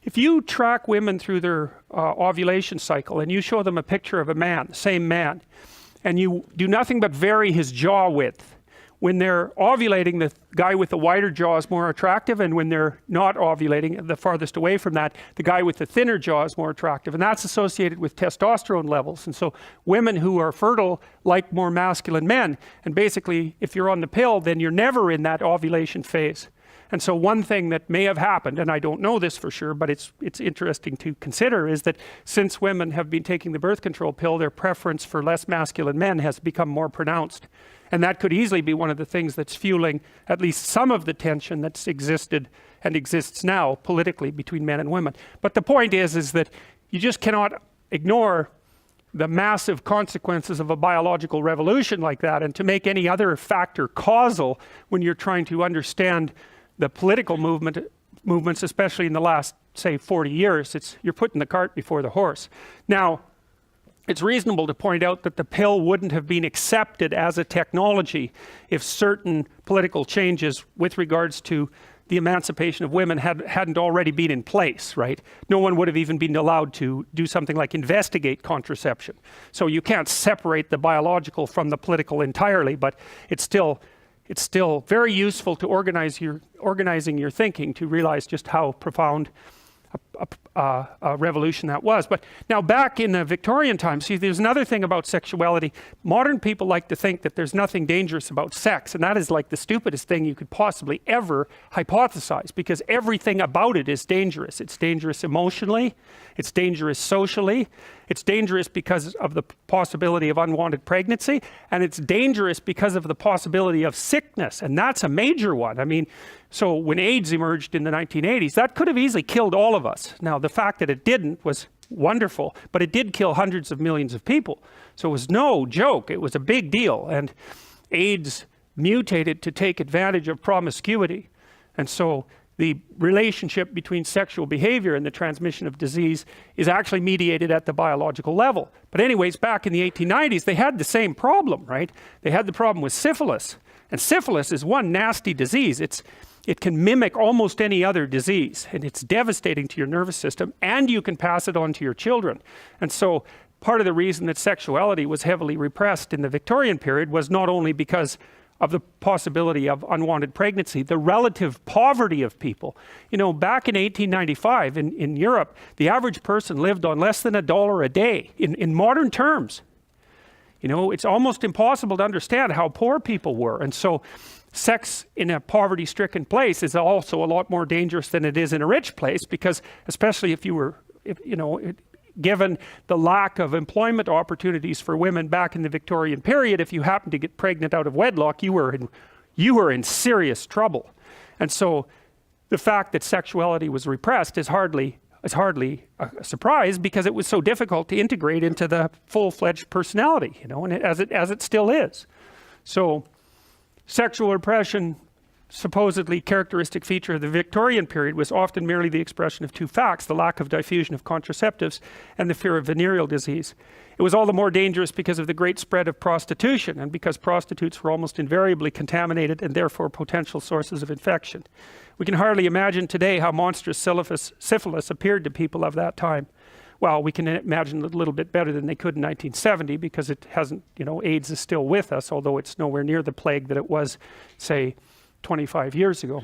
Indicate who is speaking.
Speaker 1: if you track women through their ovulation cycle and you show them a picture of a man, the same man, and you do nothing but vary his jaw width, when they're ovulating, the guy with the wider jaw is more attractive, and when they're not ovulating, the farthest away from that, the guy with the thinner jaw is more attractive, and that's associated with testosterone levels. And so women who are fertile like more masculine men, and basically if you're on the pill, then you're never in that ovulation phase. And so one thing that may have happened, and I don't know this for sure, but it's interesting to consider, is that since women have been taking the birth control pill, their preference for less masculine men has become more pronounced. And that could easily be one of the things that's fueling at least some of the tension that's existed and exists now politically between men and women. But the point is that you just cannot ignore the massive consequences of a biological revolution like that, and to make any other factor causal when you're trying to understand the political movements, especially in the last, say, 40 years, you're putting the cart before the horse. Now, it's reasonable to point out that the pill wouldn't have been accepted as a technology if certain political changes with regards to the emancipation of women hadn't already been in place, right? No one would have even been allowed to do something like investigate contraception. So you can't separate the biological from the political entirely, but it's still very useful to organizing your thinking to realize just how profound a revolution that was. But now back in the Victorian times, see, there's another thing about sexuality. Modern people like to think that there's nothing dangerous about sex, and that is like the stupidest thing you could possibly ever hypothesize, because everything about it is dangerous. It's dangerous emotionally, it's dangerous socially, it's dangerous because of the possibility of unwanted pregnancy, and it's dangerous because of the possibility of sickness, and that's a major one. I mean, so when AIDS emerged in the 1980s, that could have easily killed all of us. Now, the fact that it didn't was wonderful, but it did kill hundreds of millions of people. So it was no joke, it was a big deal, and AIDS mutated to take advantage of promiscuity. And so the relationship between sexual behavior and the transmission of disease is actually mediated at the biological level. But anyways, back in the 1890s, they had the same problem, right? They had the problem with syphilis. And syphilis is one nasty disease. It can mimic almost any other disease, and it's devastating to your nervous system, and you can pass it on to your children. And so part of the reason that sexuality was heavily repressed in the Victorian period was not only because of the possibility of unwanted pregnancy, the relative poverty of people. You know, back in 1895 in Europe, the average person lived on less than $1 a day in modern terms. You know, it's almost impossible to understand how poor people were. And so sex in a poverty-stricken place is also a lot more dangerous than it is in a rich place, because especially if you were, given the lack of employment opportunities for women back in the Victorian period, if you happened to get pregnant out of wedlock, you were in serious trouble. And so the fact that sexuality was repressed is hardly a surprise, because it was so difficult to integrate into the full-fledged personality, and as it still is. So sexual repression, supposedly characteristic feature of the Victorian period, was often merely the expression of two facts: the lack of diffusion of contraceptives and the fear of venereal disease. It was all the more dangerous because of the great spread of prostitution, and because prostitutes were almost invariably contaminated and therefore potential sources of infection. We can hardly imagine today how monstrous syphilis appeared to people of that time. Well, we can imagine it a little bit better than they could in 1970, because it hasn't, AIDS is still with us, although it's nowhere near the plague that it was, say, 25 years ago.